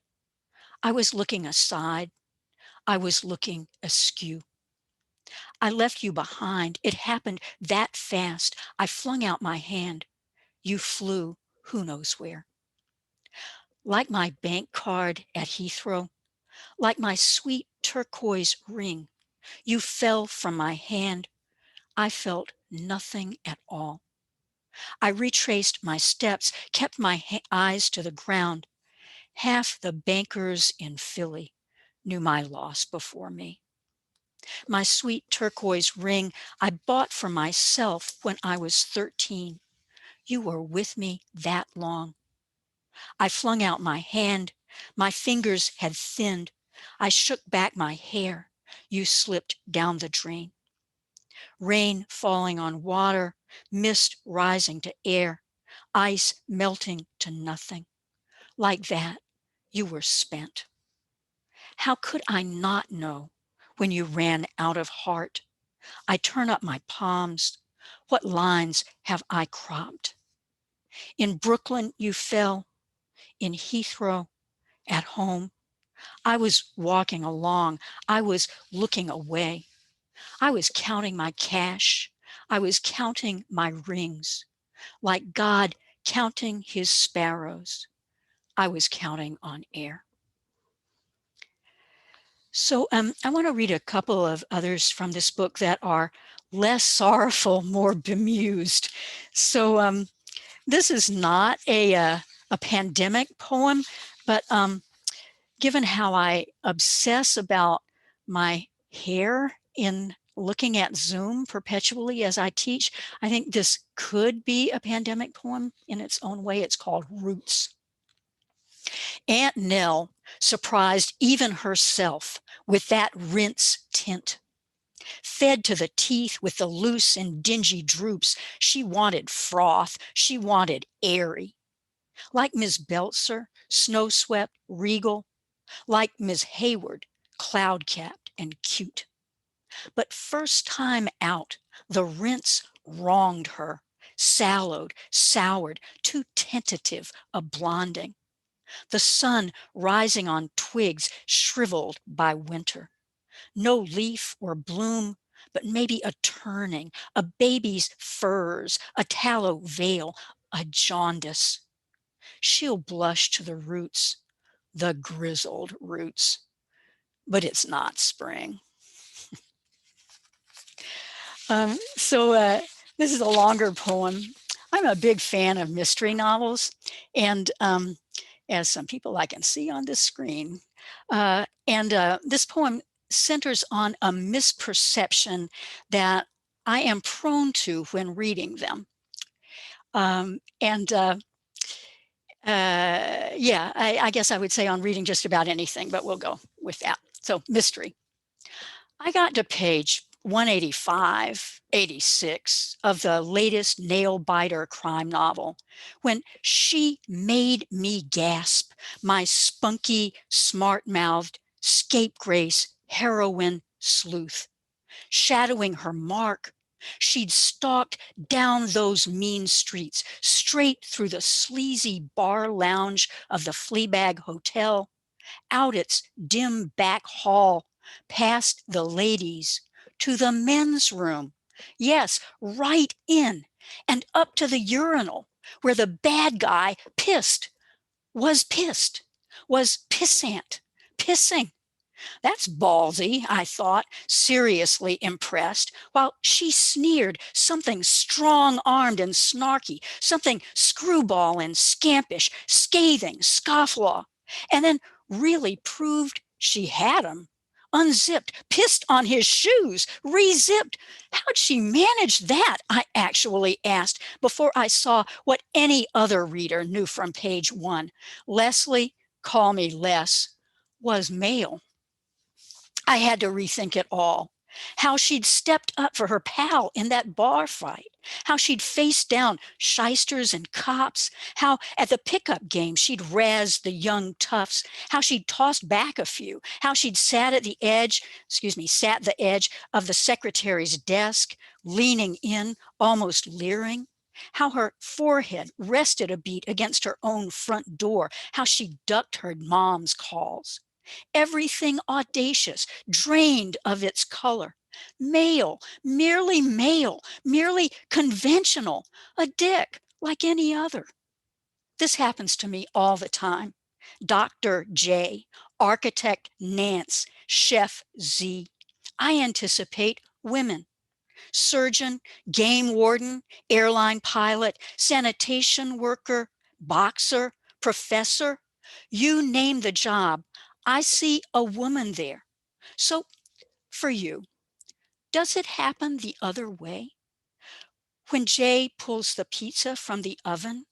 I was looking aside. I was looking askew. I left you behind. It happened that fast. I flung out my hand. You flew who knows where. Like my bank card at Heathrow, like my sweet turquoise ring, you fell from my hand. I felt nothing at all. I retraced my steps, kept my eyes to the ground. Half the bankers in Philly knew my loss before me. My sweet turquoise ring I bought for myself when I was 13. You were with me that long. I flung out my hand. My fingers had thinned. I shook back my hair. You slipped down the drain. Rain falling on water, mist rising to air, ice melting to nothing. Like that, you were spent. How could I not know when you ran out of heart? I turn up my palms. What lines have I cropped? In Brooklyn, you fell. In Heathrow, at home. I was walking along. I was looking away. I was counting my cash. I was counting my rings. Like God counting his sparrows, I was counting on air. So I want to read a couple of others from this book that are less sorrowful, more bemused. So this is not a pandemic poem, but given how I obsess about my hair in looking at Zoom perpetually as I teach, I think this could be a pandemic poem in its own way. It's called Roots. Aunt Nell surprised even herself with that rinse tint. Fed to the teeth with the loose and dingy droops, she wanted froth, she wanted airy. Like Miss Belzer, snow-swept, regal, like Ms. Hayward, cloud-capped and cute. But first time out, the rinse wronged her, sallowed, soured, too tentative a blonding. The sun rising on twigs shriveled by winter. No leaf or bloom, but maybe a turning, a baby's furs, a tallow veil, a jaundice. She'll blush to the roots, the grizzled roots, but it's not spring. So this is a longer poem. I'm a big fan of mystery novels, and as some people I can see on this screen, this poem centers on a misperception that I am prone to when reading them. Yeah, I guess I would say on reading just about anything, but we'll go with that. So mystery. I got to page 185, 86 of the latest nail biter crime novel when she made me gasp, my spunky, smart-mouthed, scapegrace heroine sleuth. Shadowing her mark, she'd stalked down those mean streets, straight through the sleazy bar lounge of the Fleabag Hotel, out its dim back hall, past the ladies, to the men's room. Yes, right in and up to the urinal where the bad guy was pissant, pissing. That's ballsy, I thought, seriously impressed, while she sneered something strong-armed and snarky, something screwball and scampish, scathing, scofflaw, and then really proved she had him. Unzipped, pissed on his shoes, re-zipped. How'd she manage that? I actually asked before I saw what any other reader knew from page 1. Leslie, call me Les, was male. I had to rethink it all. How she'd stepped up for her pal in that bar fight. How she'd faced down shysters and cops. How at the pickup game she'd razzed the young toughs. How she'd tossed back a few. How she'd sat the edge of the secretary's desk, leaning in, almost leering. How her forehead rested a beat against her own front door. How she ducked her mom's calls. Everything audacious, drained of its color. Male, merely conventional, a dick like any other. This happens to me all the time. Dr. J, architect Nance, chef Z. I anticipate women. Surgeon, game warden, airline pilot, sanitation worker, boxer, professor. You name the job. I see a woman there. So for you, does it happen the other way? When Jay pulls the pizza from the oven,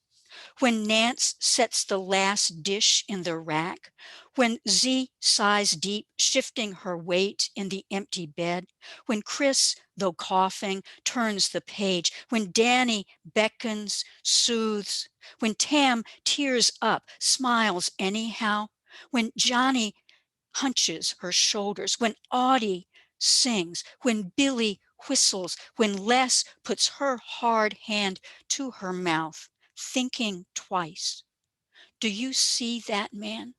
when Nance sets the last dish in the rack, when Z sighs deep, shifting her weight in the empty bed, when Chris, though coughing, turns the page, when Danny beckons, soothes, when Tam tears up, smiles anyhow, when Johnny hunches her shoulders, when Audie sings, when Billy whistles, when Les puts her hard hand to her mouth, thinking twice. Do you see that man?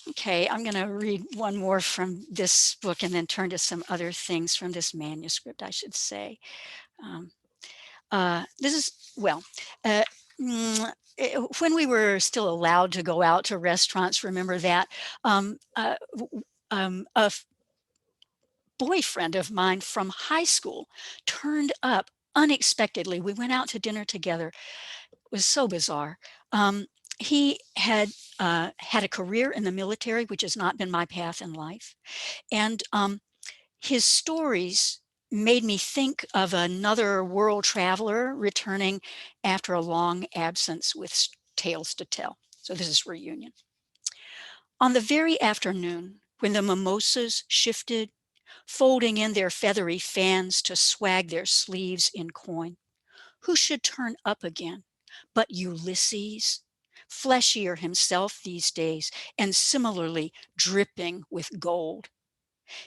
Okay, I'm going to read one more from this book and then turn to some other things from this manuscript, I should say. This is, well, when we were still allowed to go out to restaurants, remember that? A boyfriend of mine from high school turned up unexpectedly. We went out to dinner together. It was so bizarre. He had had a career in the military, which has not been my path in life. And his stories made me think of another world traveler returning after a long absence with tales to tell. So this is reunion. On the very afternoon when the mimosas shifted, folding in their feathery fans to swag their sleeves in coin, who should turn up again but Ulysses, fleshier himself these days and similarly dripping with gold.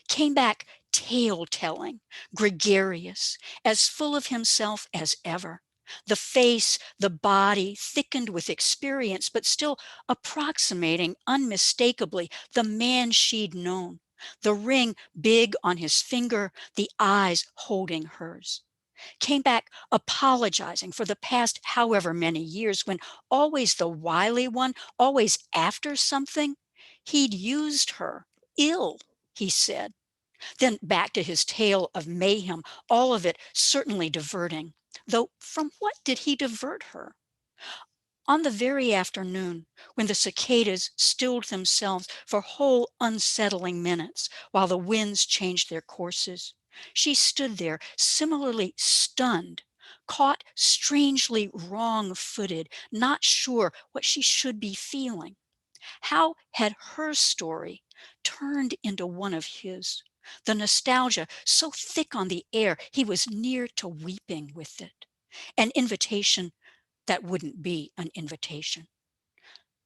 Came back tale-telling, gregarious, as full of himself as ever. The face, the body thickened with experience, but still approximating unmistakably the man she'd known. The ring big on his finger, the eyes holding hers. Came back apologizing for the past however many years when always the wily one, always after something. He'd used her ill, he said. Then back to his tale of mayhem, all of it certainly diverting. Though from what did he divert her? On the very afternoon when the cicadas stilled themselves for whole unsettling minutes while the winds changed their courses, she stood there similarly stunned, caught strangely wrong-footed, not sure what she should be feeling. How had her story turned into one of his? The nostalgia so thick on the air, he was near to weeping with it. An invitation that wouldn't be an invitation.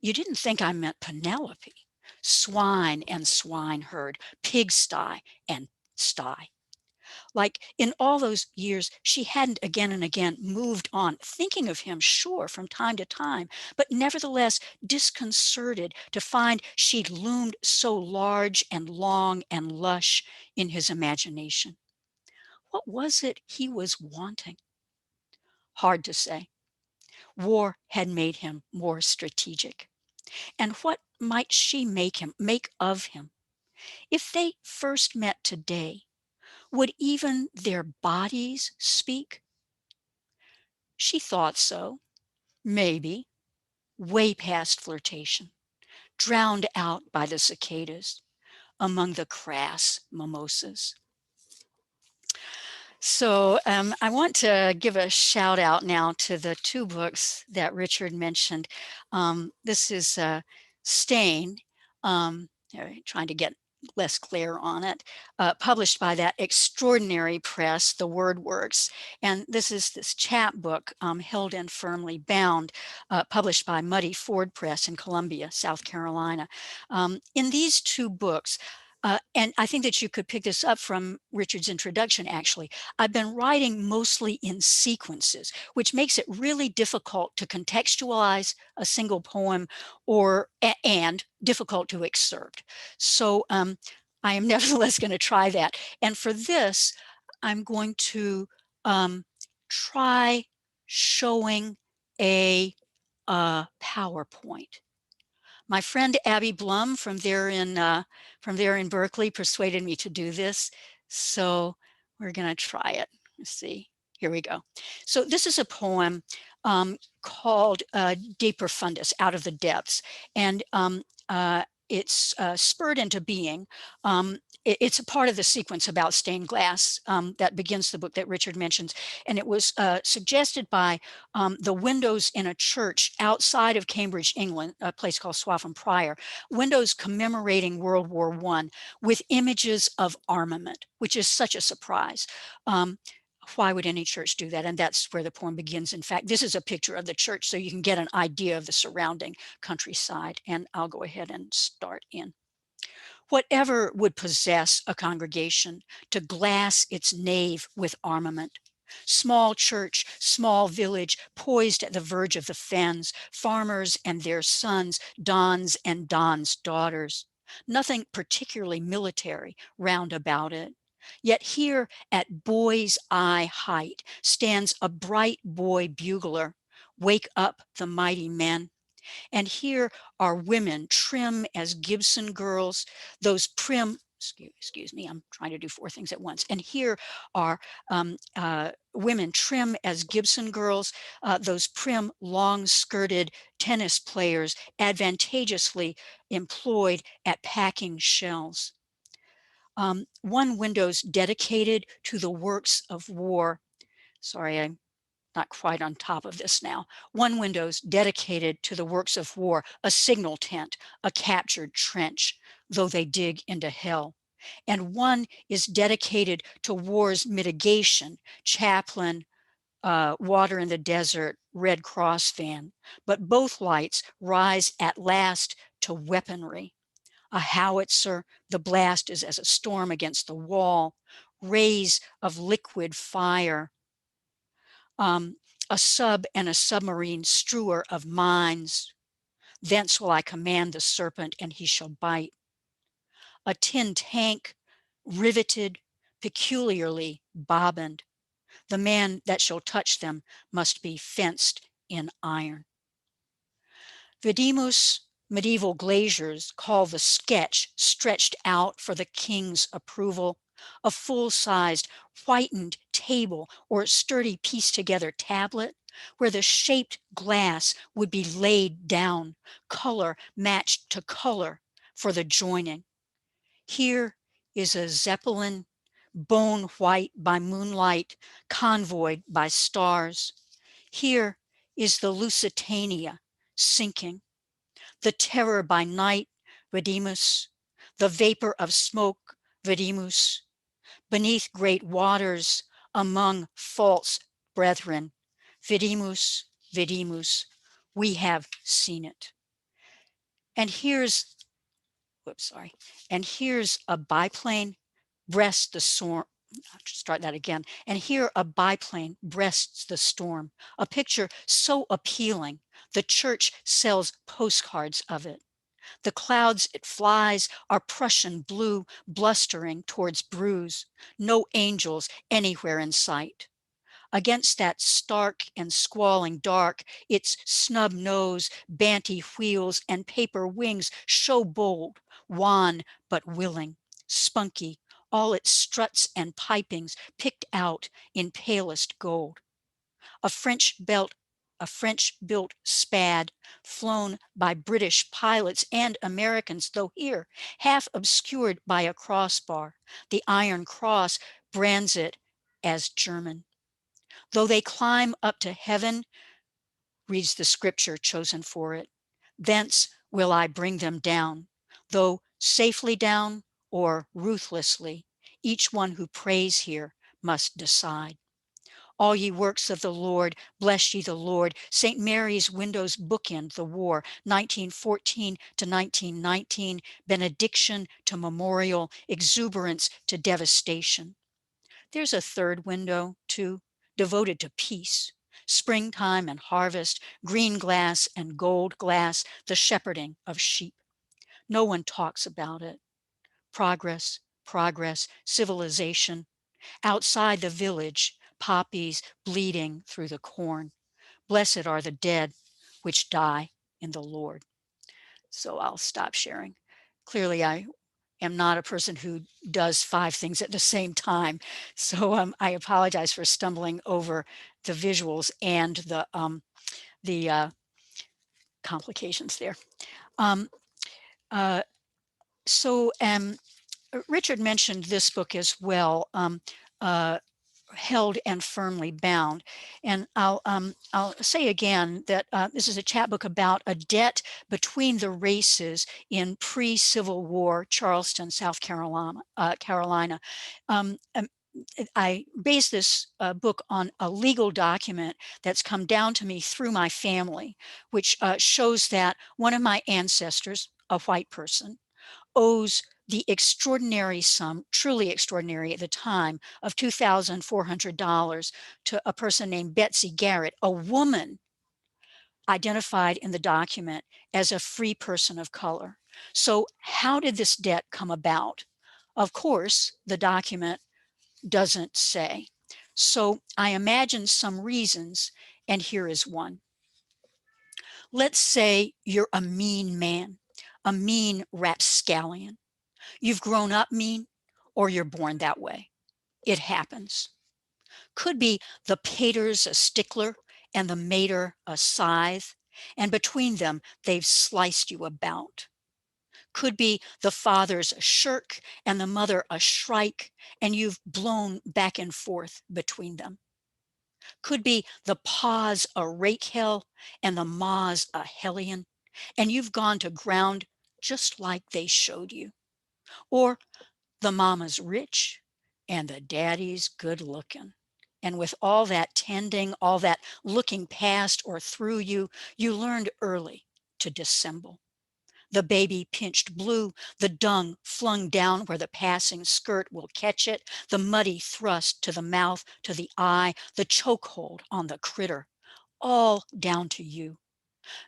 You didn't think I meant Penelope. Swine and swineherd, pigsty and sty. Like in all those years, she hadn't again and again moved on, thinking of him, sure, from time to time, but nevertheless disconcerted to find she loomed so large and long and lush in his imagination. What was it he was wanting? Hard to say. War had made him more strategic. And what might she make of him? If they first met today, would even their bodies speak? She thought so, maybe, way past flirtation, drowned out by the cicadas among the crass mimosas. So I want to give a shout out now to the two books that Richard mentioned. This is Stain, trying to get less glare on it, published by that extraordinary press, The Word Works. And this is this chapbook, Held and Firmly Bound, published by Muddy Ford Press in Columbia, South Carolina. In these two books, and I think that you could pick this up from Richard's introduction, actually. I've been writing mostly in sequences, which makes it really difficult to contextualize a single poem and difficult to excerpt. So I am nevertheless going to try that. And for this, I'm going to try showing a PowerPoint. My friend Abby Blum from there in Berkeley persuaded me to do this. So we're going to try it. Let's see. Here we go. So this is a poem called De Profundis, Out of the Depths. And it's spurred into being. It's a part of the sequence about stained glass that begins the book that Richard mentions. And it was suggested by the windows in a church outside of Cambridge, England, a place called Swaffham Prior, windows commemorating World War I with images of armament, which is such a surprise. Why would any church do that? And that's where the poem begins. In fact, this is a picture of the church, so you can get an idea of the surrounding countryside. And I'll go ahead and start in. Whatever would possess a congregation to glass its nave with armament? Small church, small village, poised at the verge of the fens, farmers and their sons, dons and dons' daughters. Nothing particularly military round about it. Yet here at boy's eye height stands a bright boy bugler. Wake up the mighty men. And here are women trim as Gibson girls, those prim, excuse me, I'm trying to do four things at once. And here are women trim as Gibson girls, those prim, long-skirted tennis players advantageously employed at packing shells. One window's dedicated to the works of war. Sorry, I'm not quite on top of this now. One window's dedicated to the works of war, a signal tent, a captured trench, though they dig into hell. And one is dedicated to war's mitigation, chaplain, water in the desert, Red Cross van. But both lights rise at last to weaponry. A howitzer, the blast is as a storm against the wall, rays of liquid fire. A sub and a submarine strewer of mines. Thence will I command the serpent, and he shall bite. A tin tank, riveted, peculiarly bobbined. The man that shall touch them must be fenced in iron. Vidimus medieval glaziers call the sketch stretched out for the king's approval, a full-sized whitened table or sturdy pieced-together tablet where the shaped glass would be laid down, color matched to color for the joining. Here is a Zeppelin, bone white by moonlight, convoyed by stars. Here is the Lusitania sinking, the terror by night, Vidimus, the vapor of smoke, Vidimus, beneath great waters, among false brethren, Vidimus, Vidimus, we have seen it. And here's, and here's a biplane, breast the I'll start that again. And here a biplane breasts the storm, a picture so appealing. The church sells postcards of it. The clouds it flies are Prussian blue, blustering towards bruise. No angels anywhere in sight. Against that stark and squalling dark, its snub nose, banty wheels, and paper wings show bold, wan but willing, spunky, all its struts and pipings picked out in palest gold. A French belt, a French-built Spad, flown by British pilots and Americans, though here half obscured by a crossbar. The Iron Cross brands it as German. Though they climb up to heaven, reads the scripture chosen for it, thence will I bring them down, though safely down or ruthlessly, each one who prays here must decide. All ye works of the Lord, bless ye the Lord. St. Mary's windows bookend the war, 1914 to 1919, benediction to memorial, exuberance to devastation. There's a third window, too, devoted to peace, springtime and harvest, green glass and gold glass, the shepherding of sheep. No one talks about it. Progress, progress, civilization. Outside the village, poppies bleeding through the corn. Blessed are the dead which die in the Lord. So I'll stop sharing. Clearly, I am not a person who does 5 things at the same time. So I apologize for stumbling over the visuals and the complications there. Um, uh, so Richard mentioned this book as well. Uh, Held and Firmly Bound. And I'll say again that this is a chapbook about a debt between the races in pre-Civil War Charleston, South Carolina. I base this book on a legal document that's come down to me through my family, which shows that one of my ancestors, a white person, owes the extraordinary sum, truly extraordinary at the time, of $2,400 to a person named Betsy Garrett, a woman identified in the document as a free person of color. So how did this debt come about? Of course, the document doesn't say. So I imagine some reasons, and here is one. Let's say you're a mean man, a mean rapscallion. You've grown up mean or you're born that way. It happens. Could be the pater's a stickler and the mater a scythe, and between them they've sliced you about. Could be the father's a shirk and the mother a shrike, and you've blown back and forth between them. Could be the pa's a rake hell and the ma's a hellion, and you've gone to ground just like they showed you. Or the mama's rich and the daddy's good looking. And with all that tending, all that looking past or through you, you learned early to dissemble. The baby pinched blue, the dung flung down where the passing skirt will catch it, the muddy thrust to the mouth, to the eye, the chokehold on the critter, all down to you.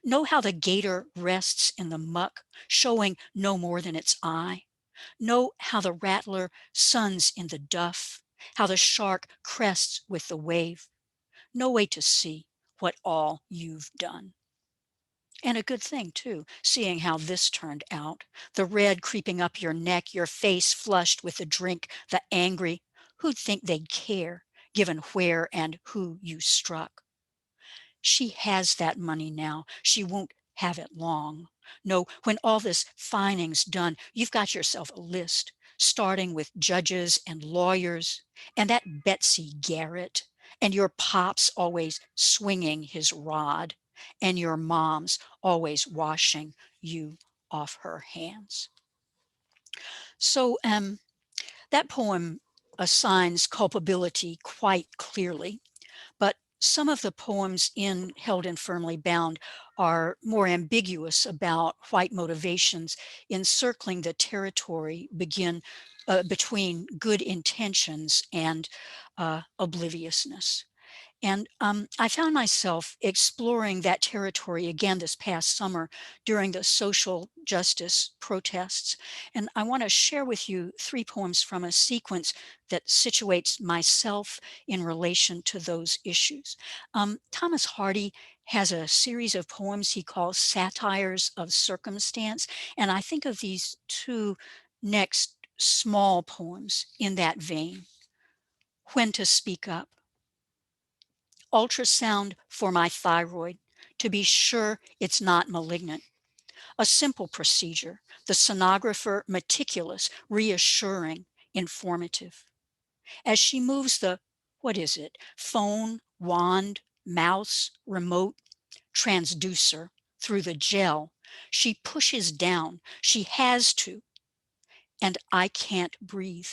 Know how the gator rests in the muck, showing no more than its eye? Know how the rattler suns in the duff, how the shark crests with the wave. No way to see what all you've done. And a good thing, too, seeing how this turned out. The red creeping up your neck, your face flushed with the drink, the angry. Who'd think they'd care, given where and who you struck? She has that money now. She won't have it long. No, when all this fining's done, you've got yourself a list, starting with judges and lawyers, and that Betsy Garrett, and your pop's always swinging his rod, and your mom's always washing you off her hands. So that poem assigns culpability quite clearly. But some of the poems in Held and Firmly Bound are more ambiguous about white motivations. Encircling the Territory begin between good intentions and obliviousness. And I found myself exploring that territory again this past summer during the social justice protests. And I want to share with you 3 poems from a sequence that situates myself in relation to those issues. Thomas Hardy has a series of poems he calls satires of circumstance. And I think of these 2 next small poems in that vein. When to Speak Up. Ultrasound for my thyroid to be sure it's not malignant. A simple procedure, the sonographer meticulous, reassuring, informative. As she moves the, what is it, phone, wand, mouse, remote, transducer through the gel, she pushes down, she has to, and I can't breathe.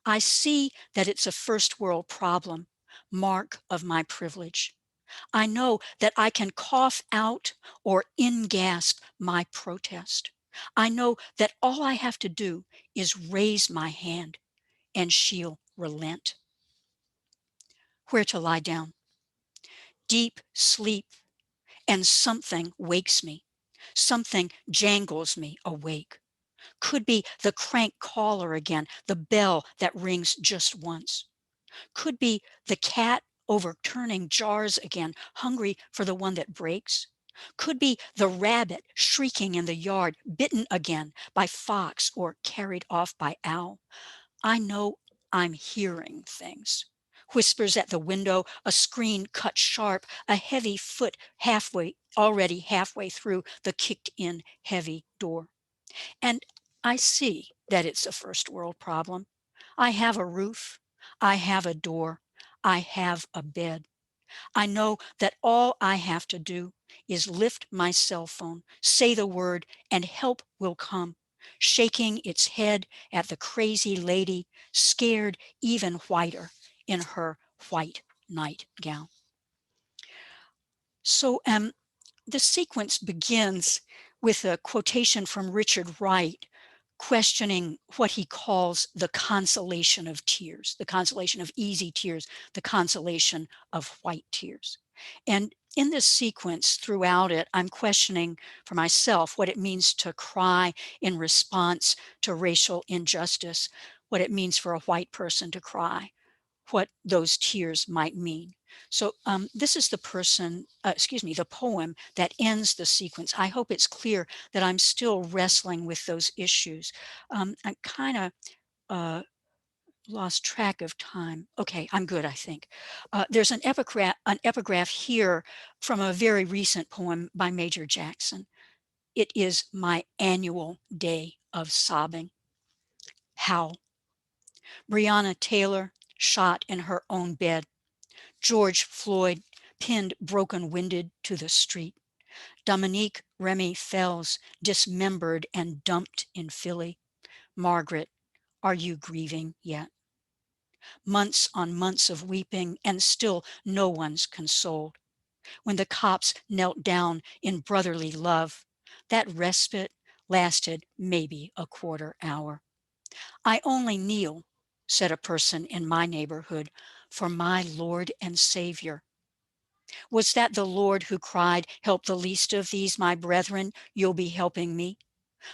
I see that it's a first world problem, mark of my privilege. I know that I can cough out or in-gasp my protest. I know that all I have to do is raise my hand and she'll relent. Where to lie down? Deep sleep, and something wakes me. Something jangles me awake. Could be the crank caller again, the bell that rings just once. Could be the cat overturning jars again, hungry for the one that breaks. Could be the rabbit shrieking in the yard, bitten again by fox or carried off by owl. I know I'm hearing things. Whispers at the window, a screen cut sharp, a heavy foot already halfway through the kicked in heavy door. And I see that it's a first world problem. I have a roof. I have a door. I have a bed. I know that all I have to do is lift my cell phone, say the word, and help will come, shaking its head at the crazy lady, scared even whiter in her white nightgown. So the sequence begins with a quotation from Richard Wright, questioning what he calls the consolation of tears, the consolation of easy tears, the consolation of white tears. And in this sequence throughout it, I'm questioning for myself what it means to cry in response to racial injustice, what it means for a white person to cry, what those tears might mean. So this is the the poem that ends the sequence. I hope it's clear that I'm still wrestling with those issues. I kind of lost track of time. Okay, I'm good, I think. There's an epigraph here from a very recent poem by Major Jackson. It is my annual day of sobbing. How? Breonna Taylor shot in her own bed. George Floyd pinned broken-winded to the street. Dominique Remy Fells dismembered and dumped in Philly. Margaret, are you grieving yet? Months on months of weeping, and still no one's consoled. When the cops knelt down in brotherly love, that respite lasted maybe a quarter hour. I only kneel, said a person in my neighborhood, for my Lord and Savior. Was that the Lord who cried, help the least of these, my brethren, you'll be helping me?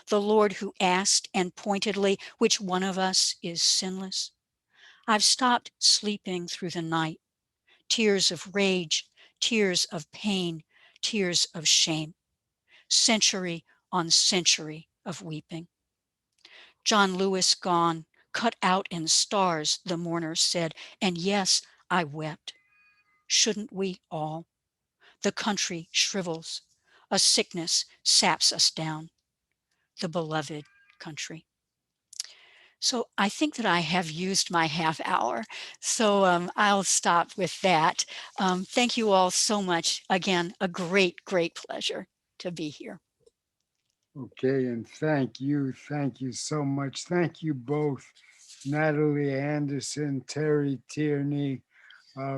The Lord who asked and pointedly, which one of us is sinless? I've stopped sleeping through the night. Tears of rage, tears of pain, tears of shame. Century on century of weeping. John Lewis gone, cut out in stars, the mourner said, and yes, I wept. Shouldn't we all? The country shrivels. A sickness saps us down. The beloved country. So I think that I have used my half hour. So I'll stop with that. Thank you all so much. Again, a great, great pleasure to be here.
Okay, and thank you so much. Thank you both, Natalie Anderson, Terry Tierney,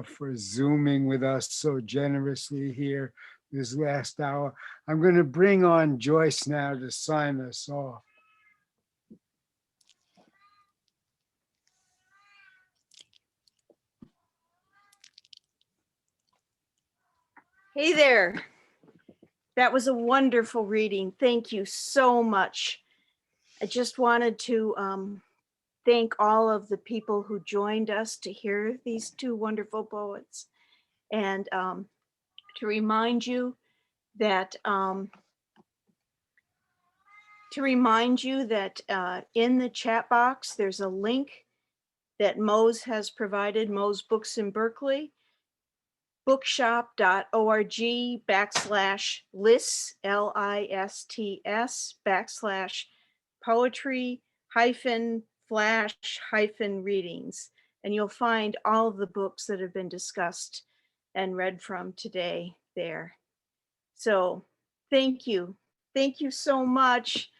for Zooming with us so generously here this last hour. I'm going to bring on Joyce now to sign us off.
Hey there. That was a wonderful reading. Thank you so much. I just wanted to thank all of the people who joined us to hear these two wonderful poets, and to remind you that in the chat box there's a link that Mose has provided, Mose Books in Berkeley, bookshop.org/lists, LISTS/poetry-flash-readings. And you'll find all of the books that have been discussed and read from today there. So thank you. Thank you so much.